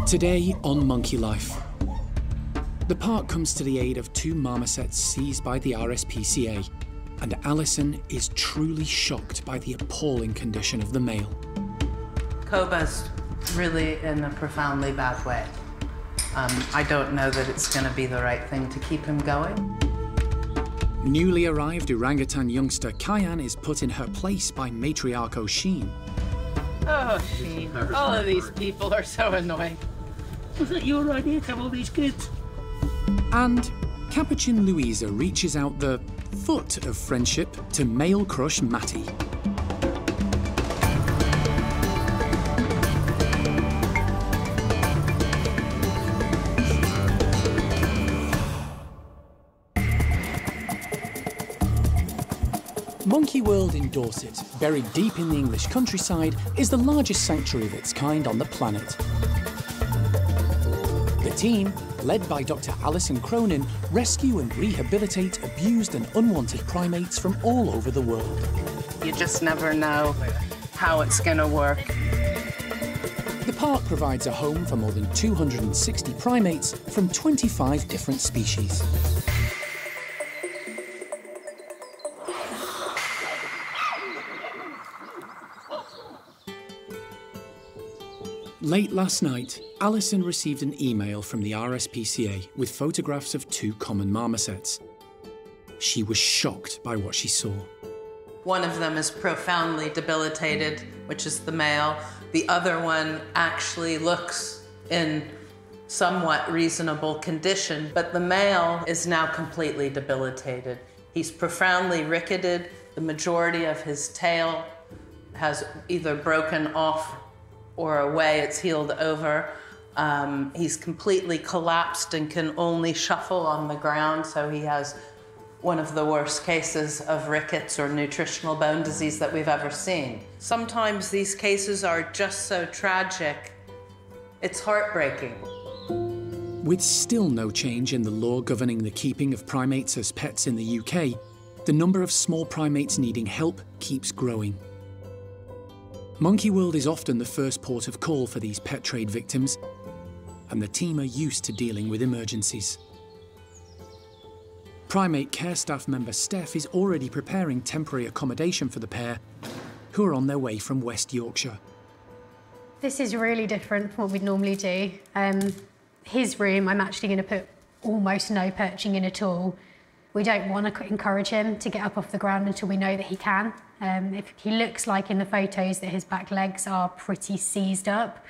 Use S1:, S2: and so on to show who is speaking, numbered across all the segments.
S1: Today on Monkey Life, the park comes to the aid of 2 marmosets seized by the RSPCA, and Alison is truly shocked by the appalling condition of the male.
S2: Koba's really in a profoundly bad way. I don't know that it's going to be the right thing to keep him going.
S1: Newly arrived orangutan youngster Cayenne is put in her place by matriarch O'Sheen.
S2: Oh, Sheen, all of these people are so annoying.
S3: Was that your idea to have all these kids?
S1: And capuchin Louisa reaches out the foot of friendship to male crush Mattie. Monkey World in Dorset, buried deep in the English countryside, is the largest sanctuary of its kind on the planet. The team, led by Dr. Alison Cronin, rescue and rehabilitate abused and unwanted primates from all over the world.
S2: You just never know how it's going to work.
S1: The park provides a home for more than 260 primates from 25 different species. Late last night, Alison received an email from the RSPCA with photographs of 2 common marmosets. She was shocked by what she saw.
S2: One of them is profoundly debilitated, which is the male. The other one actually looks in somewhat reasonable condition, but the male is now completely debilitated. He's profoundly ricketed. The majority of his tail has either broken off or a way it's healed over. He's completely collapsed and can only shuffle on the ground, so he has one of the worst cases of rickets or nutritional bone disease that we've ever seen. Sometimes these cases are just so tragic, it's heartbreaking.
S1: With still no change in the law governing the keeping of primates as pets in the UK, the number of small primates needing help keeps growing. Monkey World is often the first port of call for these pet trade victims, and the team are used to dealing with emergencies. Primate care staff member Steph is already preparing temporary accommodation for the pair, who are on their way from West Yorkshire.
S4: This is really different from what we'd normally do. His room, I'm actually going to put almost no perching in at all. We don't want to encourage him to get up off the ground until we know that he can. If he looks like in the photos that his back legs are pretty seized up,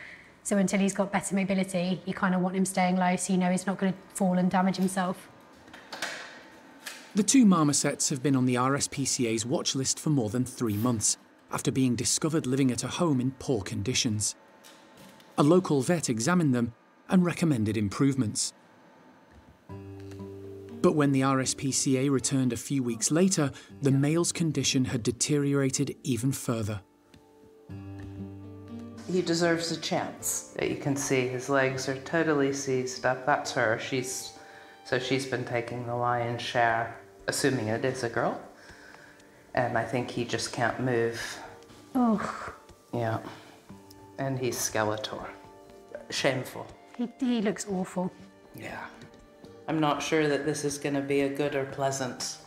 S4: so until he's got better mobility, you kind of want him staying low so you know he's not going to fall and damage himself.
S1: The 2 marmosets have been on the RSPCA's watch list for more than 3 months, after being discovered living at a home in poor conditions. A local vet examined them and recommended improvements. But when the RSPCA returned a few weeks later, the male's condition had deteriorated even further.
S2: He deserves a chance. You can see his legs are totally seized up. That's her. She's been taking the lion's share, assuming it is a girl. And I think he just can't move.
S4: Oh.
S2: Yeah. And he's Skeletor. Shameful.
S4: He looks awful.
S2: Yeah. I'm not sure that this is going to be a good or pleasant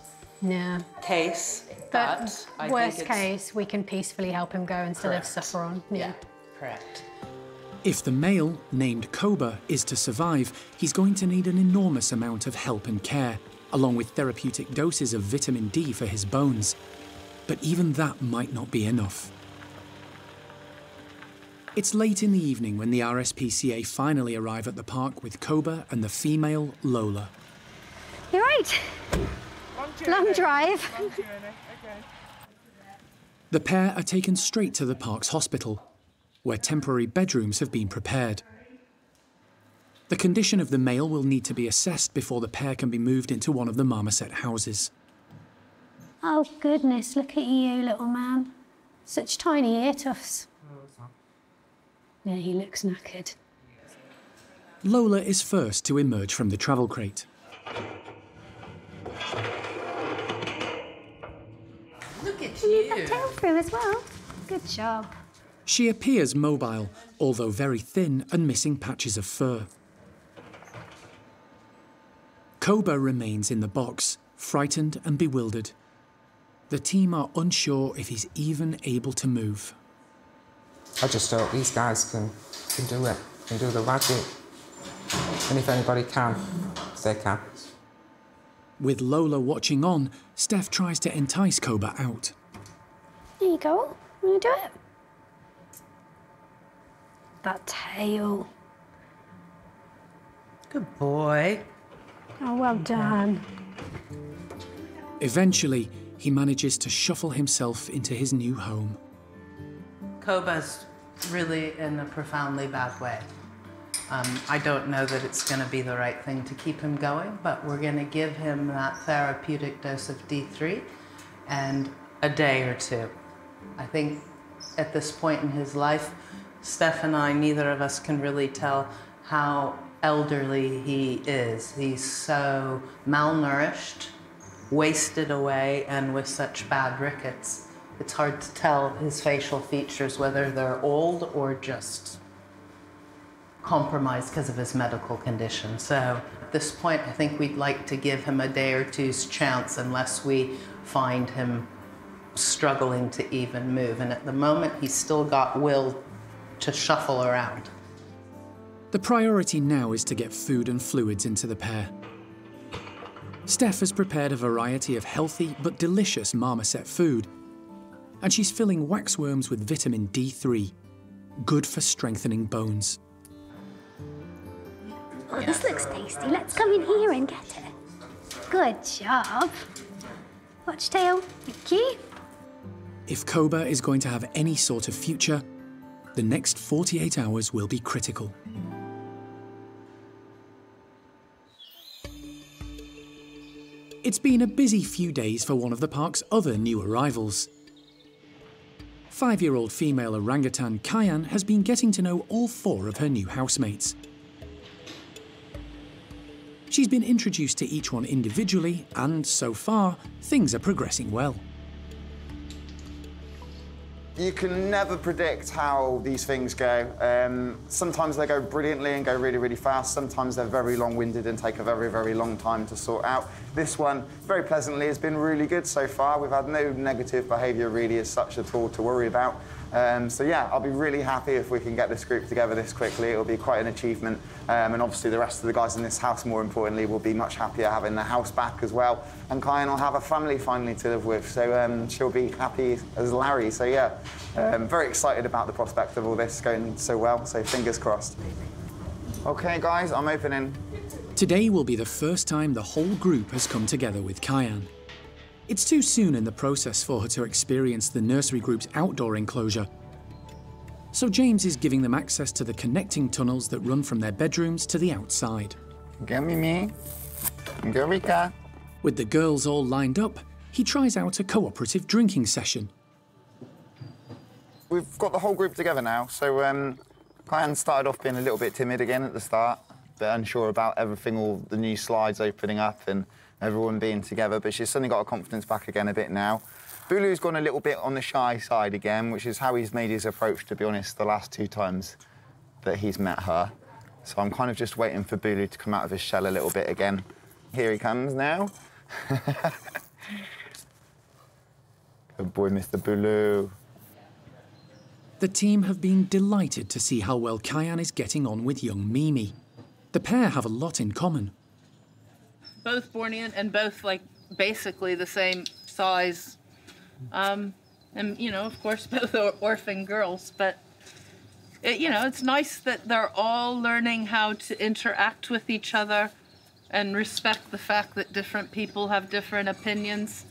S2: case, but I
S4: worst
S2: think
S4: case, we can peacefully help him go instead of suffer on.
S2: Yeah, correct.
S1: If the male, named Koba, is to survive, he's going to need an enormous amount of help and care, along with therapeutic doses of vitamin D for his bones. But even that might not be enough. It's late in the evening when the RSPCA finally arrive at the park with Koba and the female, Lola.
S4: You're right. Long drive.
S3: Okay.
S1: The pair are taken straight to the park's hospital, where temporary bedrooms have been prepared. The condition of the male will need to be assessed before the pair can be moved into one of the marmoset houses.
S4: Oh, goodness, look at you, little man. Such tiny ear tufts. Yeah, he looks knackered.
S1: Lola is first to emerge from the travel crate.
S2: Look at you.
S4: That tail for him as well. Good job.
S1: She appears mobile, although very thin and missing patches of fur. Koba remains in the box, frightened and bewildered. The team are unsure if he's even able to move.
S5: I just hope these guys can do it, can do the magic. And if anybody can, they can.
S1: With Lola watching on, Steph tries to entice Koba out.
S4: There you go. Want to do it? That tail.
S2: Good boy.
S4: Oh, well done.
S1: Eventually, he manages to shuffle himself into his new home.
S2: Koba's really in a profoundly bad way. I don't know that it's going to be the right thing to keep him going, but we're going to give him that therapeutic dose of D3 and a day or two. I think at this point in his life, Steph and I, neither of us can really tell how elderly he is. He's so malnourished, wasted away, and with such bad rickets. It's hard to tell his facial features, whether they're old or just compromised because of his medical condition. So at this point, I think we'd like to give him a day or two's chance unless we find him struggling to even move. And at the moment, he's still got will to shuffle around.
S1: The priority now is to get food and fluids into the pair. Steph has prepared a variety of healthy but delicious marmoset food, and she's filling waxworms with vitamin D3, good for strengthening bones.
S4: Oh, this looks tasty. Let's come in here and get it. Good job. Watch tail. Thank you.
S1: If Koba is going to have any sort of future, the next 48 hours will be critical. It's been a busy few days for one of the park's other new arrivals. 5-year-old female orangutan Kyan has been getting to know all 4 of her new housemates. She's been introduced to each one individually, and so far, things are progressing well.
S6: You can never predict how these things go. Sometimes they go brilliantly and go really, really fast. Sometimes they're very long-winded and take a very, very long time to sort out. This one, very pleasantly, has been really good so far. We've had no negative behaviour really as such at all to worry about. So yeah, I'll be really happy if we can get this group together this quickly. It'll be quite an achievement. And obviously the rest of the guys in this house, more importantly, will be much happier having the house back as well. And Kyan will have a family finally to live with, so she'll be happy as Larry. So yeah, very excited about the prospect of all this going so well, so fingers crossed. Okay guys, I'm opening.
S1: Today will be the first time the whole group has come together with Kyan. It's too soon in the process for her to experience the nursery group's outdoor enclosure. So James is giving them access to the connecting tunnels that run from their bedrooms to the outside.
S6: Go Mimi. Go Rika.
S1: With the girls all lined up, he tries out a cooperative drinking session.
S6: We've got the whole group together now, so Kyan started off being a little bit timid again at the start, a bit unsure about everything, all the new slides opening up and everyone being together, but she's suddenly got her confidence back again a bit now. Bulu's gone a little bit on the shy side again, which is how he's made his approach, to be honest, the last 2 times that he's met her. So I'm kind of just waiting for Bulu to come out of his shell a little bit again. Here he comes now. Good boy, Mr. Bulu.
S1: The team have been delighted to see how well Kyan is getting on with young Mimi. The pair have a lot in common.
S2: Both Bornean and both, like, basically the same size. And, you know, of course, both are orphan girls, but, you know, it's nice that they're all learning how to interact with each other and respect the fact that different people have different opinions.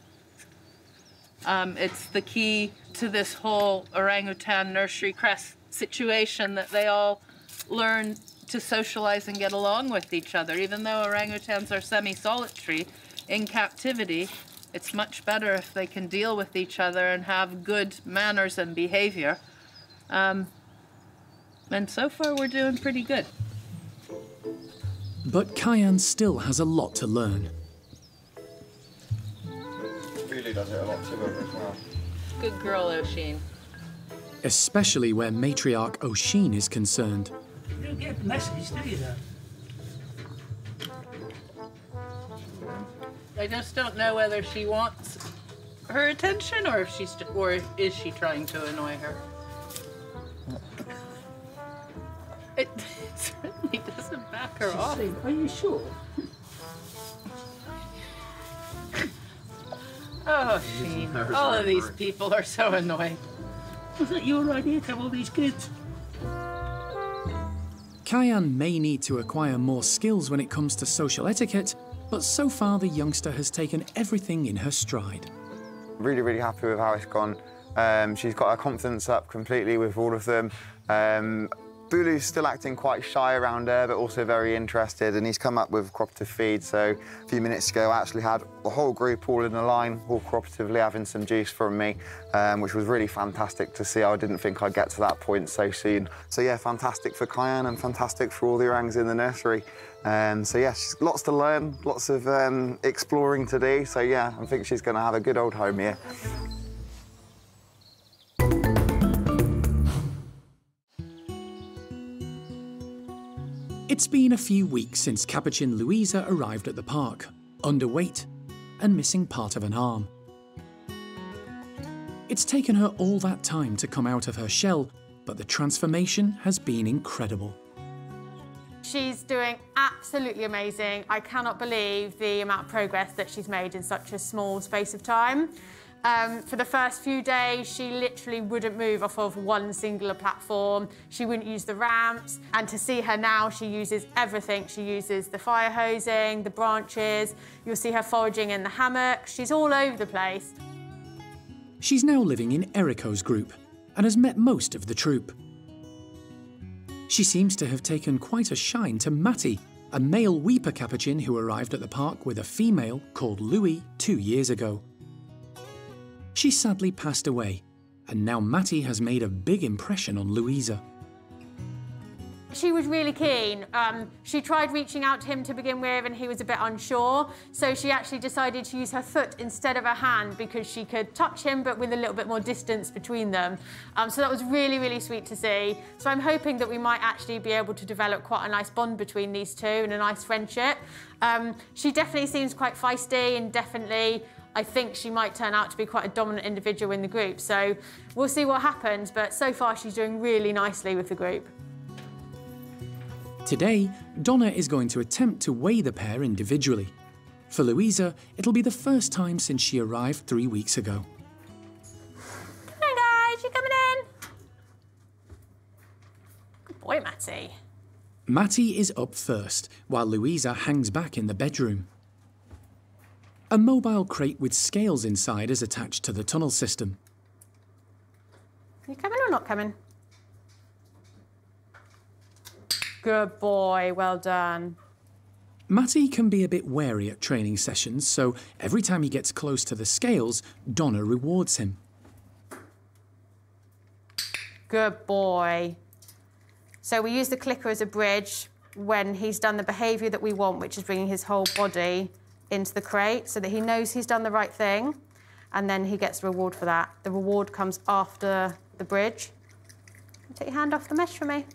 S2: It's the key to this whole orangutan nursery crest situation that they all learn to socialize and get along with each other. Even though orangutans are semi-solitary in captivity, it's much better if they can deal with each other and have good manners and behavior. And so far, we're doing pretty good.
S1: But Kyan still has a lot to learn.
S6: Bulu does it a lot too as well.
S2: Good girl, Oisin.
S1: especially where matriarch O'Sheen is concerned.
S3: You don't get the message, do you, though?
S2: I just don't know whether she wants her attention or if or is she trying to annoy her. It certainly doesn't back her off.
S3: Are you sure?
S2: Oh, Sheen. All of these people are so annoying.
S3: Was that your idea to have all these kids?
S1: Kyan may need to acquire more skills when it comes to social etiquette, but so far the youngster has taken everything in her stride.
S6: Really, really happy with how it's gone. She's got her confidence up completely with all of them. Bulu's still acting quite shy around her, but also very interested, and he's come up with cooperative feed. So a few minutes ago, I actually had the whole group all in a line, all cooperatively having some juice from me, which was really fantastic to see. I didn't think I'd get to that point so soon. So yeah, fantastic for Kyan and fantastic for all the orangs in the nursery. So yeah, she's lots to learn, lots of exploring to do. So yeah, I think she's going to have a good old home here.
S1: It's been a few weeks since capuchin Louisa arrived at the park, underweight and missing part of an arm. It's taken her all that time to come out of her shell, but the transformation has been incredible.
S7: She's doing absolutely amazing. I cannot believe the amount of progress that she's made in such a small space of time. For the first few days, she literally wouldn't move off of one singular platform. She wouldn't use the ramps. And to see her now, she uses everything. She uses the fire hosing, the branches. You'll see her foraging in the hammock. She's all over the place.
S1: She's now living in Eriko's group and has met most of the troop. She seems to have taken quite a shine to Mattie, a male weeper capuchin who arrived at the park with a female called Louis 2 years ago. She sadly passed away, and now Mattie has made a big impression on Louisa.
S7: She was really keen. She tried reaching out to him to begin with, and he was a bit unsure. So she actually decided to use her foot instead of her hand because she could touch him, but with a little bit more distance between them. So that was really, really sweet to see. So I'm hoping that we might actually be able to develop quite a nice bond between these two and a nice friendship. She definitely seems quite feisty, and definitely I think she might turn out to be quite a dominant individual in the group. So we'll see what happens, but so far she's doing really nicely with the group.
S1: Today, Donna is going to attempt to weigh the pair individually. For Louisa, it'll be the first time since she arrived 3 weeks ago.
S7: Come on, guys, you coming in? Good boy, Mattie.
S1: Mattie is up first, while Louisa hangs back in the bedroom. A mobile crate with scales inside is attached to the tunnel system.
S7: You coming or not coming? Good boy, well done.
S1: Mattie can be a bit wary at training sessions, so every time he gets close to the scales, Donna rewards him.
S7: Good boy. So we use the clicker as a bridge when he's done the behaviour that we want, which is bringing his whole body into the crate so that he knows he's done the right thing, and then he gets a reward for that. The reward comes after the bridge. Take your hand off the mesh for me.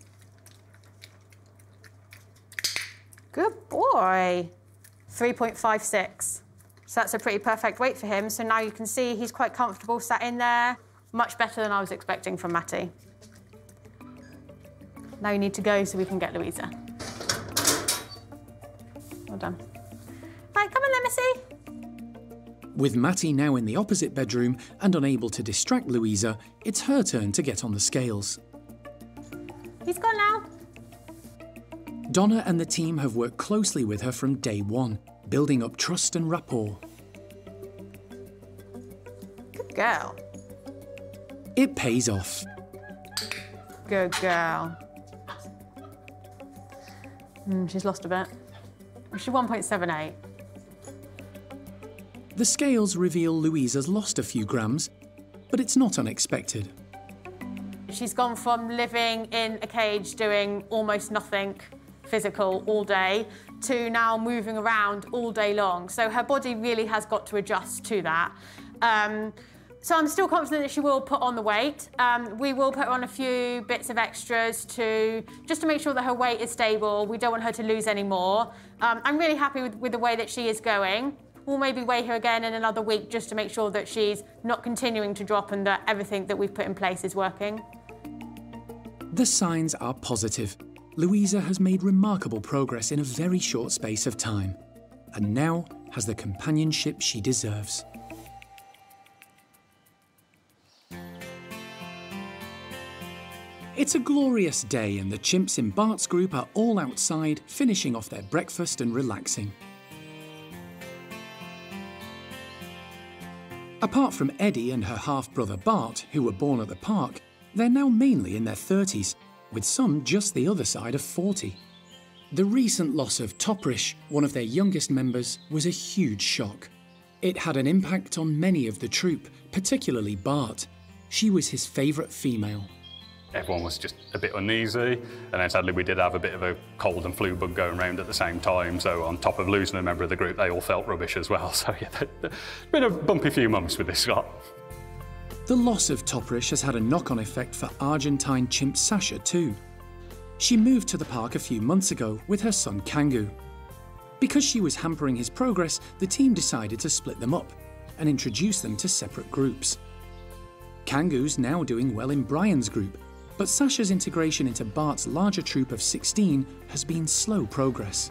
S7: Good boy. 3.56. So that's a pretty perfect weight for him. So now you can see he's quite comfortable sat in there. Much better than I was expecting from Mattie. Now you need to go so we can get Louisa. Well done. Right, come on then, Missy.
S1: With Mattie now in the opposite bedroom and unable to distract Louisa, it's her turn to get on the scales.
S7: He's gone now.
S1: Donna and the team have worked closely with her from day one, building up trust and rapport.
S7: Good girl.
S1: It pays off.
S7: Good girl. She's lost a bit. She's 1.78.
S1: The scales reveal Louisa's lost a few grams, but it's not unexpected.
S7: She's gone from living in a cage doing almost nothing physical all day to now moving around all day long. So her body really has got to adjust to that. So I'm still confident that she will put on the weight. We will put on a few bits of extras just to make sure that her weight is stable. We don't want her to lose any more. I'm really happy with the way that she is going. We'll maybe weigh her again in another week just to make sure that she's not continuing to drop and that everything that we've put in place is working.
S1: The signs are positive. Louisa has made remarkable progress in a very short space of time, and now has the companionship she deserves. It's a glorious day and the chimps in Bart's group are all outside, finishing off their breakfast and relaxing. Apart from Eddie and her half-brother Bart, who were born at the park, they're now mainly in their 30s, with some just the other side of 40. The recent loss of Toprish, one of their youngest members, was a huge shock. It had an impact on many of the troop, particularly Bart. She was his favourite female.
S8: Everyone was just a bit uneasy, and then sadly we did have a bit of a cold and flu bug going around at the same time, so on top of losing a member of the group, they all felt rubbish as well. So yeah, it's been a bumpy few months with this lot.
S1: The loss of Toprish has had a knock-on effect for Argentine chimp Sasha too. She moved to the park a few months ago with her son Kangu. Because she was hampering his progress, the team decided to split them up and introduce them to separate groups. Kangu's now doing well in Brian's group, but Sasha's integration into Bart's larger troop of 16 has been slow progress.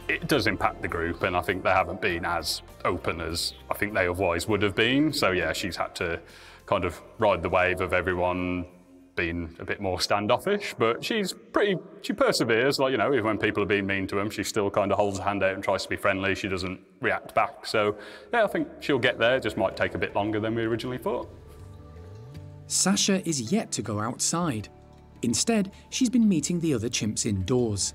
S8: It does impact the group, and I think they haven't been as open as I think they otherwise would have been. So yeah, she's had to kind of ride the wave of everyone being a bit more standoffish, but she perseveres, like, you know, even when people are being mean to them, she still kind of holds her hand out and tries to be friendly. She doesn't react back. So yeah, I think she'll get there. It just might take a bit longer than we originally thought.
S1: Sasha is yet to go outside. Instead, she's been meeting the other chimps indoors.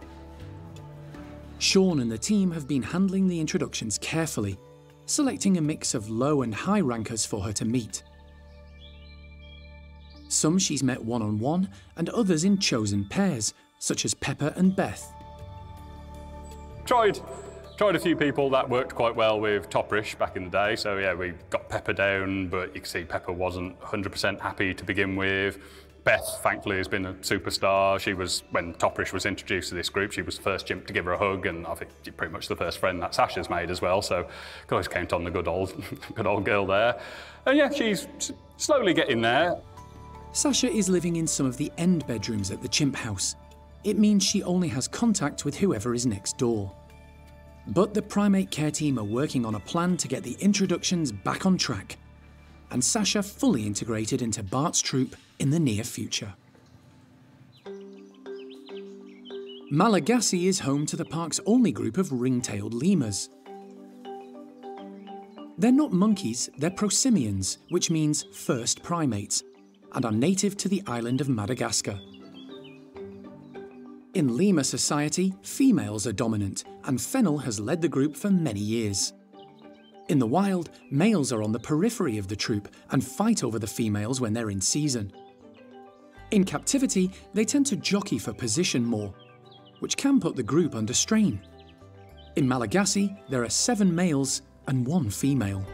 S1: Sean and the team have been handling the introductions carefully, selecting a mix of low and high rankers for her to meet. Some she's met one-on-one, and others in chosen pairs, such as Pepper and Beth.
S8: Tried a few people that worked quite well with Toprish back in the day. So yeah, we got Pepper down, but you can see Pepper wasn't 100% happy to begin with. Beth, thankfully, has been a superstar. She was, when Toprish was introduced to this group, she was the first chimp to give her a hug, and I think she's pretty much the first friend that Sasha's made as well. So can always count on the good old girl there. And yeah, she's slowly getting there.
S1: Sasha is living in some of the end bedrooms at the chimp house. It means she only has contact with whoever is next door. But the primate care team are working on a plan to get the introductions back on track, and Sasha fully integrated into Bart's troop in the near future. Malagasy is home to the park's only group of ring-tailed lemurs. They're not monkeys, they're prosimians, which means first primates, and are native to the island of Madagascar. In lemur society, females are dominant, and Fennel has led the group for many years. In the wild, males are on the periphery of the troop and fight over the females when they're in season. In captivity, they tend to jockey for position more, which can put the group under strain. In Malagasy, there are 7 males and 1 female.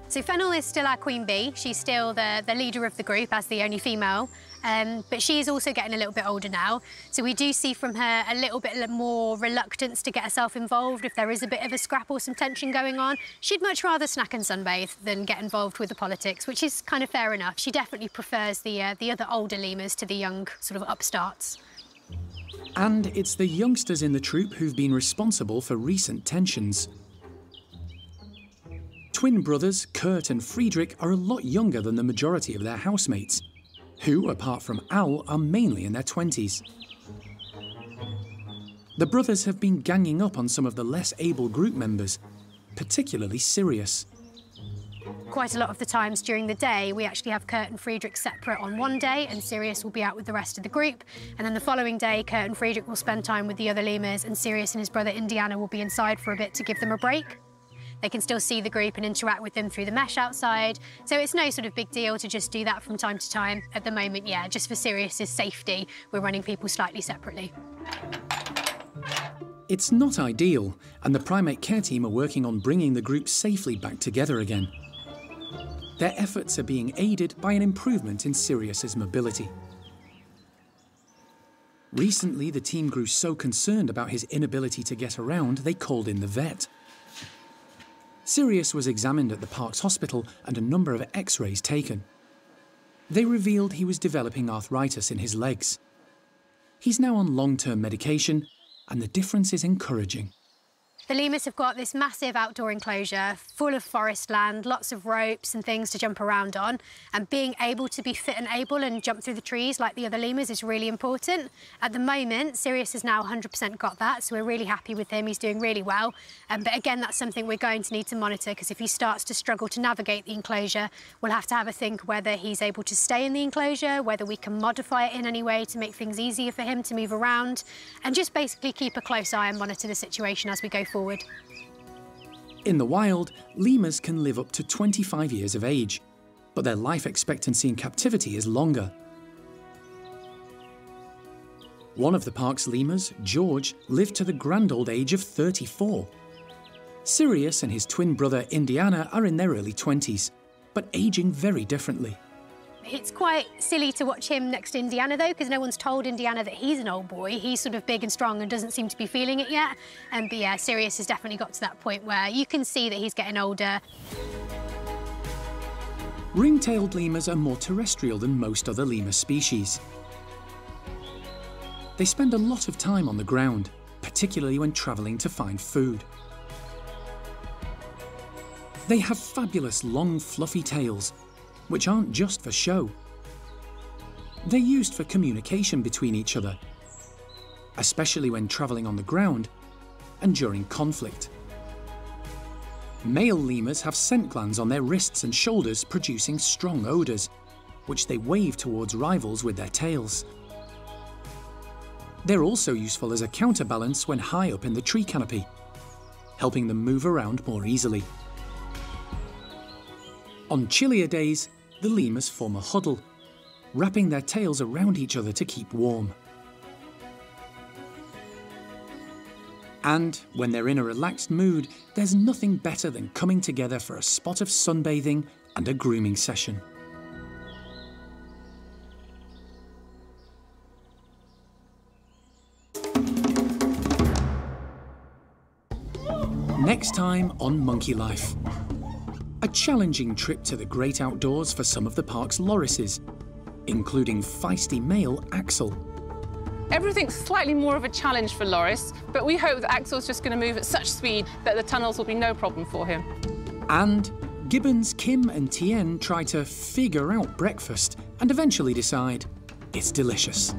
S4: So Fennel is still our queen bee. She's still the leader of the group as the only female, but she is also getting a little bit older now. So we do see from her a little bit more reluctance to get herself involved if there is a bit of a scrap or some tension going on. She'd much rather snack and sunbathe than get involved with the politics, which is kind of fair enough. She definitely prefers the other older lemurs to the young sort of upstarts.
S1: And it's the youngsters in the troop who've been responsible for recent tensions. Twin brothers Kurt and Friedrich are a lot younger than the majority of their housemates, who, apart from Al, are mainly in their 20s. The brothers have been ganging up on some of the less able group members, particularly Sirius.
S4: Quite a lot of the times during the day, we actually have Kurt and Friedrich separate on one day, and Sirius will be out with the rest of the group. And then the following day, Kurt and Friedrich will spend time with the other lemurs, and Sirius and his brother Indiana will be inside for a bit to give them a break. They can still see the group and interact with them through the mesh outside. So it's no sort of big deal to just do that from time to time. At the moment, yeah, just for Sirius's safety, we're running people slightly separately.
S1: It's not ideal, and the primate care team are working on bringing the group safely back together again. Their efforts are being aided by an improvement in Sirius's mobility. Recently, the team grew so concerned about his inability to get around, they called in the vet. Sirius was examined at the park's hospital and a number of X-rays taken. They revealed he was developing arthritis in his legs. He's now on long-term medication, and the difference is encouraging.
S4: The lemurs have got this massive outdoor enclosure full of forest land, lots of ropes and things to jump around on, and being able to be fit and able and jump through the trees like the other lemurs is really important. At the moment, Sirius has now 100% got that, so we're really happy with him. He's doing really well. But again, that's something we're going to need to monitor, because if he starts to struggle to navigate the enclosure, we'll have to have a think whether he's able to stay in the enclosure, whether we can modify it in any way to make things easier for him to move around, and just basically keep a close eye and monitor the situation as we go forward.
S1: In the wild, lemurs can live up to 25 years of age, but their life expectancy in captivity is longer. One of the park's lemurs, George, lived to the grand old age of 34. Sirius and his twin brother, Indiana, are in their early 20s, but aging very differently.
S4: It's quite silly to watch him next to Indiana, though, because no one's told Indiana that he's an old boy. He's sort of big and strong and doesn't seem to be feeling it yet. But yeah, Sirius has definitely got to that point where you can see that he's getting older.
S1: Ring-tailed lemurs are more terrestrial than most other lemur species. They spend a lot of time on the ground, particularly when travelling to find food. They have fabulous long, fluffy tails, which aren't just for show. They're used for communication between each other, especially when travelling on the ground and during conflict. Male lemurs have scent glands on their wrists and shoulders producing strong odours, which they wave towards rivals with their tails. They're also useful as a counterbalance when high up in the tree canopy, helping them move around more easily. On chillier days, the lemurs form a huddle, wrapping their tails around each other to keep warm. And when they're in a relaxed mood, there's nothing better than coming together for a spot of sunbathing and a grooming session. Next time on Monkey Life. A challenging trip to the great outdoors for some of the park's lorises, including feisty male Axel.
S9: Everything's slightly more of a challenge for Loris, but we hope that Axel's just going to move at such speed that the tunnels will be no problem for him.
S1: And Gibbons, Kim and Tien try to figure out breakfast and eventually decide it's delicious.